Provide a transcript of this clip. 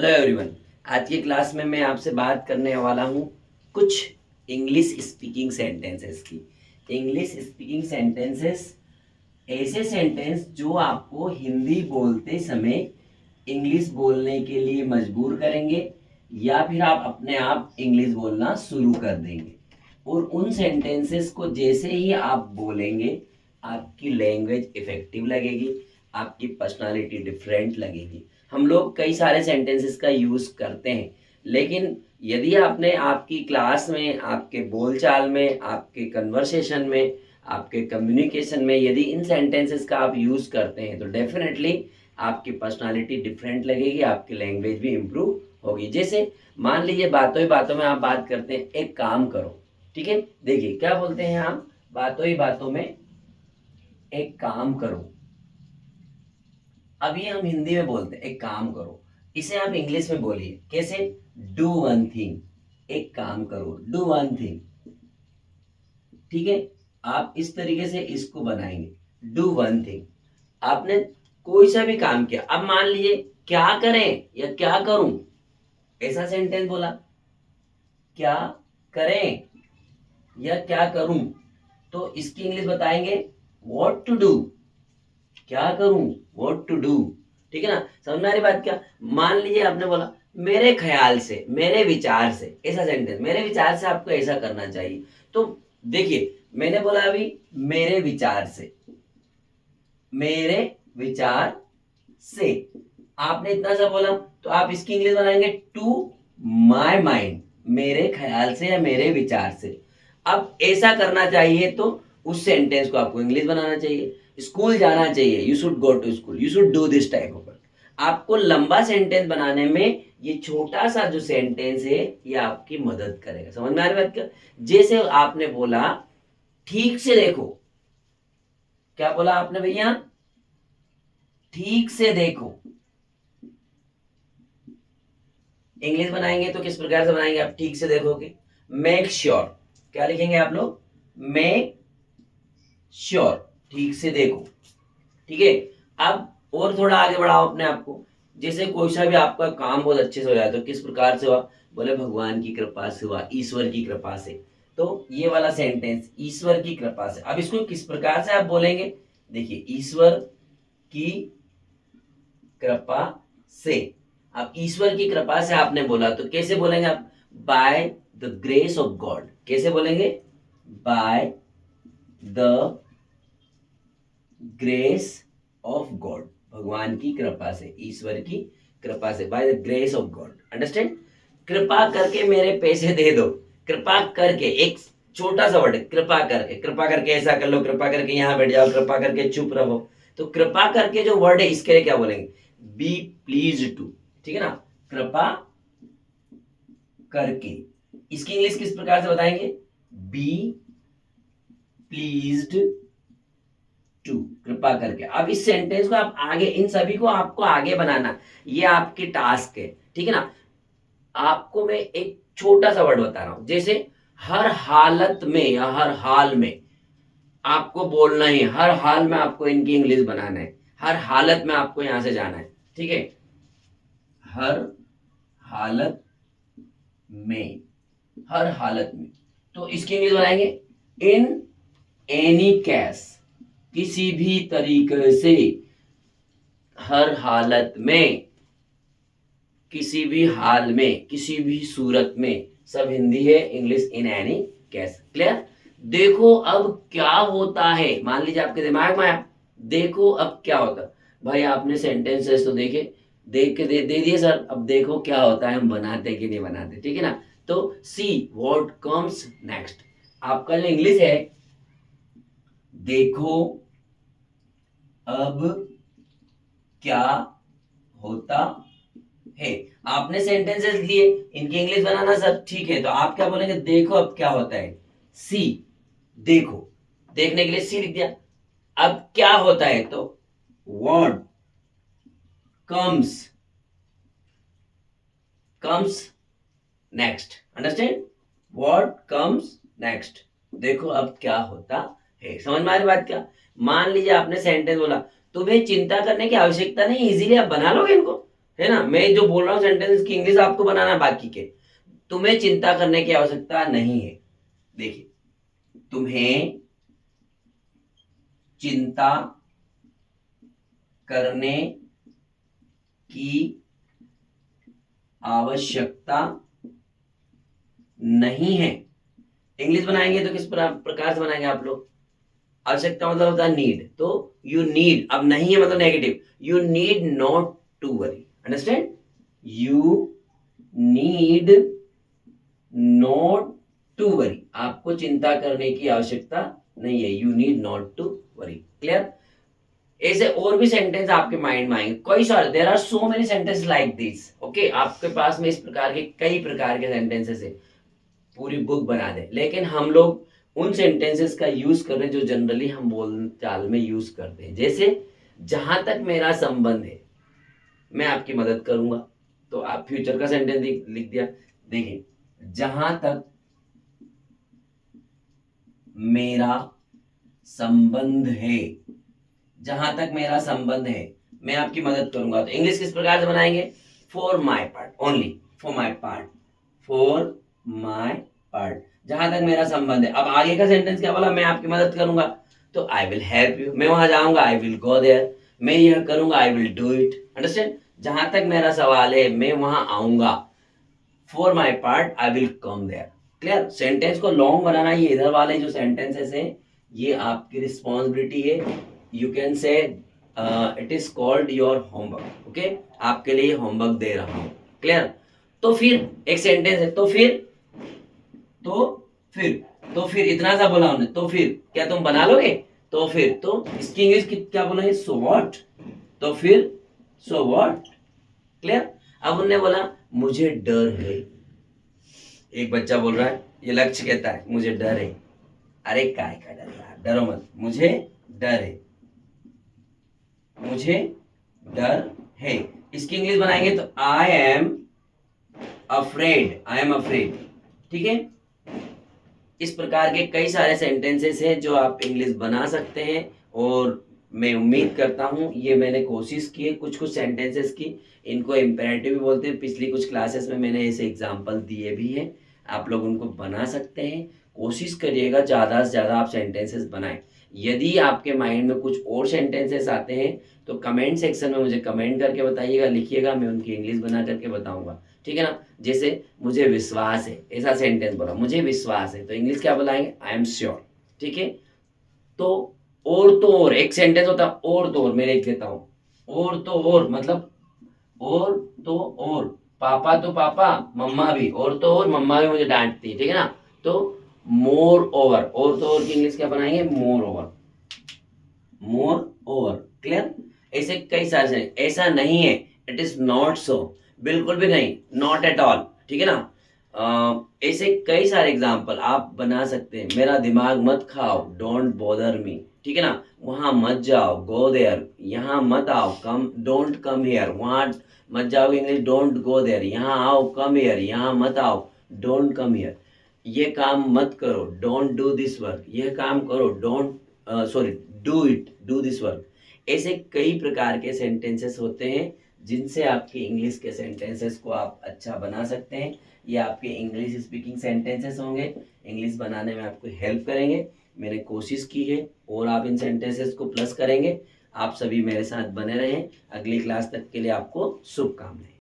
Hello everyone. आज की class में मैं आपसे बात करने वाला हूँ कुछ इंग्लिश स्पीकिंग सेंटेंसेस की। इंग्लिश स्पीकिंग सेंटेंसेस ऐसे सेंटेंस जो आपको हिंदी बोलते समय इंग्लिश बोलने के लिए मजबूर करेंगे या फिर आप अपने आप इंग्लिश बोलना शुरू कर देंगे। और उन सेंटेंसेस को जैसे ही आप बोलेंगे आपकी लैंग्वेज इफेक्टिव लगेगी, आपकी पर्सनालिटी डिफरेंट लगेगी। हम लोग कई सारे सेंटेंसेस का यूज करते हैं, लेकिन यदि आपने आपकी क्लास में, आपके बोलचाल में, आपके कन्वर्सेशन में, आपके कम्युनिकेशन में यदि इन सेंटेंसेस का आप यूज करते हैं तो डेफिनेटली आपकी पर्सनालिटी डिफरेंट लगेगी, आपकी लैंग्वेज भी इम्प्रूव होगी। जैसे मान लीजिए बातों ही बातों में आप बात करते हैं, एक काम करो, ठीक है। देखिए क्या बोलते हैं हम, बातों ही बातों में एक काम करो। अभी हम हिंदी में बोलते हैं एक काम करो, इसे आप इंग्लिश में बोलिए कैसे, डू वन थिंग। एक काम करो, डू वन थिंग, ठीक है। आप इस तरीके से इसको बनाएंगे, डू वन थिंग। आपने कोई सा भी काम किया, अब मान लीजिए क्या करें या क्या करूं, ऐसा सेंटेंस बोला, क्या करें या क्या करूं, तो इसकी इंग्लिश बताएंगे व्हाट टू डू। क्या करूं, व्हाट टू डू, ठीक है ना। समझ में आ रही बात क्या। मान लीजिए आपने बोला मेरे ख्याल से, मेरे विचार से, ऐसा सेंटेंस, मेरे विचार से आपको ऐसा करना चाहिए। तो देखिए मैंने बोला अभी मेरे विचार से, मेरे विचार से, आपने इतना सा बोला, तो आप इसकी इंग्लिश बनाएंगे टू माय माइंड, मेरे ख्याल से या मेरे विचार से। अब ऐसा करना चाहिए तो उस सेंटेंस को आपको इंग्लिश बनाना चाहिए। स्कूल जाना चाहिए, you should go to school, you should do this type of work. आपको लंबा सेंटेंस बनाने में ये छोटा सा जो सेंटेंस है ये आपकी मदद करेगा। समझ में आ रही बात क्या। जैसे आपने बोला ठीक से देखो, क्या बोला आपने भैया, ठीक से देखो। इंग्लिश बनाएंगे तो किस प्रकार से बनाएंगे आप, ठीक से देखोगे, मेक श्योर। क्या लिखेंगे आप लोग, मेक श्योर, ठीक से देखो, ठीक है। अब और थोड़ा आगे बढ़ाओ अपने आप को। जैसे कोई सा भी आपका काम बहुत अच्छे से हो जाए तो किस प्रकार से हुआ, बोले भगवान की कृपा से हुआ, ईश्वर की कृपा से। तो ये वाला सेंटेंस ईश्वर की कृपा से, अब इसको किस प्रकार से आप बोलेंगे, देखिए ईश्वर की कृपा से। अब ईश्वर की कृपा से आपने बोला तो कैसे बोलेंगे आप, by the grace of God. कैसे बोलेंगे, by the grace of God, भगवान की कृपा से, ईश्वर की कृपा से, by the grace of God. Understand. कृपा करके मेरे पैसे दे दो, कृपा करके एक छोटा सा वर्ड है, कृपा करके। कृपा करके ऐसा कर लो, कृपा करके यहां बैठ जाओ, कृपा करके चुप रहो। तो कृपा करके जो वर्ड है इसके लिए क्या बोलेंगे, बी प्लीज टू, ठीक है ना। कृपा करके, इसकी इंग्लिश किस प्रकार से बताएंगे, बी प्लीज्ड टू, कृपा करके। अब इस सेंटेंस को आप आगे, इन सभी को आपको आगे बनाना, ये आपकी टास्क है, ठीक है ना। आपको मैं एक छोटा सा वर्ड बता रहा हूं, जैसे हर हालत में या हर हाल में आपको बोलना है, हर हाल में आपको इनकी इंग्लिश बनाना है, हर हालत में आपको यहां से जाना है, ठीक है। हर हालत में, हर हालत में, तो इसकी इंग्लिश बनाएंगे इन एनी केस, किसी भी तरीके से, हर हालत में, किसी भी हाल में, किसी भी सूरत में, सब हिंदी है, English in any case. Clear. देखो अब क्या होता है, मान लीजिए आपके दिमाग में आया, देखो अब क्या होता है। भाई आपने सेंटेंसेस तो देखे, देख के दे दिए सर, अब देखो क्या होता है, हम बनाते कि नहीं बनाते, ठीक है ना। तो सी व्हाट कम्स नेक्स्ट, आपका जो इंग्लिश है, देखो अब क्या होता है। आपने सेंटेंसेस लिए, इनकी इंग्लिश बनाना सब ठीक है, तो आप क्या बोलेंगे, देखो अब क्या होता है, सी, देखो, देखने के लिए सी लिख दिया। अब क्या होता है तो what comes, comes next. Understand, what comes next, देखो अब क्या होता है। समझ में आ रही बात क्या। मान लीजिए आपने सेंटेंस बोला, तुम्हें चिंता करने की आवश्यकता नहीं, इजीली आप बना लोगे इनको, है ना। मैं जो बोल रहा हूँ सेंटेंस की इंग्लिश आपको बनाना है, बाकी के तुम्हें चिंता करने की आवश्यकता नहीं है। देखिए, तुम्हें चिंता करने की आवश्यकता नहीं है। इंग्लिश बनाएंगे तो किस प्रकार से बनाएंगे आप लोग? आवश्यकता मतलब होता है नीड, तो यू नीड, अब नहीं है मतलब negative, you need not to worry, understand, you need not to worry, आपको चिंता करने की आवश्यकता नहीं है, you need not to worry. Clear? ऐसे और भी सेंटेंस आपके माइंड में आएंगे, कई सारे, there are so many sentence like this. Okay, आपके पास में इस प्रकार के कई प्रकार के सेंटेंसेस है, पूरी बुक बना दे, लेकिन हम लोग उन सेंटेंसेस का यूज कर रहे हैं जो जनरली हम बोल चाल में यूज करते हैं। जैसे जहां तक मेरा संबंध है, मैं आपकी मदद करूंगा, तो आप फ्यूचर का सेंटेंस लिख दिया। देखिए, जहां तक मेरा संबंध है, जहां तक मेरा संबंध है, मैं आपकी मदद करूंगा, तो इंग्लिश किस प्रकार से बनाएंगे? For my part only, for my part, for my part, जहां तक मेरा संबंध है। अब आगे का सेंटेंस क्या बोला? मैं आपकी मदद करूंगा, तो आई विल हेल्प यू, मैं वहां जाऊंगा, आई विल गो देयर, मैं यह करूंगा, I will do it, understand. जहां तक मेरा सवाल है, मैं वहां आऊंगा, for my part I will come there. Clear? Sentence को लॉन्ग बनाना, ये इधर वाले जो सेंटेंसेस हैं, ये आपकी रिस्पॉन्सिबिलिटी है। You can say it is called your homework. Okay, आपके लिए होमवर्क दे रहा हूं। क्लियर? तो फिर एक सेंटेंस है, तो फिर तो फिर इतना सा बोला हमने, तो फिर क्या तुम बना लोगे? तो फिर, तो इसकी इंग्लिश क्या बोला है? सो व्हाट, तो फिर, सो व्हाट। क्लियर? अब उन्होंने बोला मुझे डर है, एक बच्चा बोल रहा है, ये लक्ष्य कहता है मुझे डर है। अरे काय का डर यार, डरो मत, मुझे डर है, मुझे डर है। इसकी इंग्लिश बनाएंगे तो I am afraid, I am afraid. ठीक है? इस प्रकार के कई सारे सेंटेंसेस हैं जो आप इंग्लिश बना सकते हैं, और मैं उम्मीद करता हूं, ये मैंने कोशिश की है कुछ कुछ सेंटेंसेस की, इनको इम्पेरेटिव भी बोलते हैं, पिछली कुछ क्लासेस में मैंने ऐसे एग्जांपल दिए भी हैं, आप लोग उनको बना सकते हैं। कोशिश करिएगा ज़्यादा से ज़्यादा आप सेंटेंसेस बनाएं। यदि आपके माइंड में कुछ और सेंटेंसेस आते हैं तो कमेंट सेक्शन में मुझे कमेंट करके बताइएगा, लिखिएगा, मैं उनकी इंग्लिश बना करके बताऊंगा। ठीक है ना? जैसे मुझे विश्वास है, ऐसा सेंटेंस बोला, मुझे विश्वास है, तो इंग्लिश क्या बुलाएंगे? I am sure. ठीक है? तो तो और एक सेंटेंस होता है, और तो और, मैं लिख देता हूं, और तो और मतलब, और तो और, पापा तो पापा, मम्मा भी, और तो और मम्मा भी मुझे डांटती है, ठीक है ना? तो मोर ओवर, और तो और की इंग्लिश क्या बनाएंगे? More over, more over. Clear? ऐसे कई सारे ऐसा नहीं है, इट इज नॉट सो, बिल्कुल भी नहीं, नॉट एट ऑल। ठीक है ना? ऐसे कई सारे एग्जाम्पल आप बना सकते हैं। मेरा दिमाग मत खाओ, डोंट बॉदर मी। ठीक है ना? वहां मत जाओ, गो देयर, यहाँ मत आओ, कम, डोंट कम हियर, वहां मत जाओ, इंग्लिश डोंट गो देयर, यहाँ आओ, कम हियर, यहाँ मत आओ, डोंट कम हियर। ये काम मत करो, डोंट डू दिस वर्क, यह काम करो, don't, sorry, do it, do this work. ऐसे कई प्रकार के सेंटेंसेस होते हैं जिनसे आपके इंग्लिश के सेंटेंसेस को आप अच्छा बना सकते हैं। ये आपके इंग्लिश स्पीकिंग सेंटेंसेस होंगे, इंग्लिश बनाने में आपको हेल्प करेंगे। मैंने कोशिश की है, और आप इन सेंटेंसेस को प्लस करेंगे। आप सभी मेरे साथ बने रहें। अगली क्लास तक के लिए आपको शुभकामनाएं।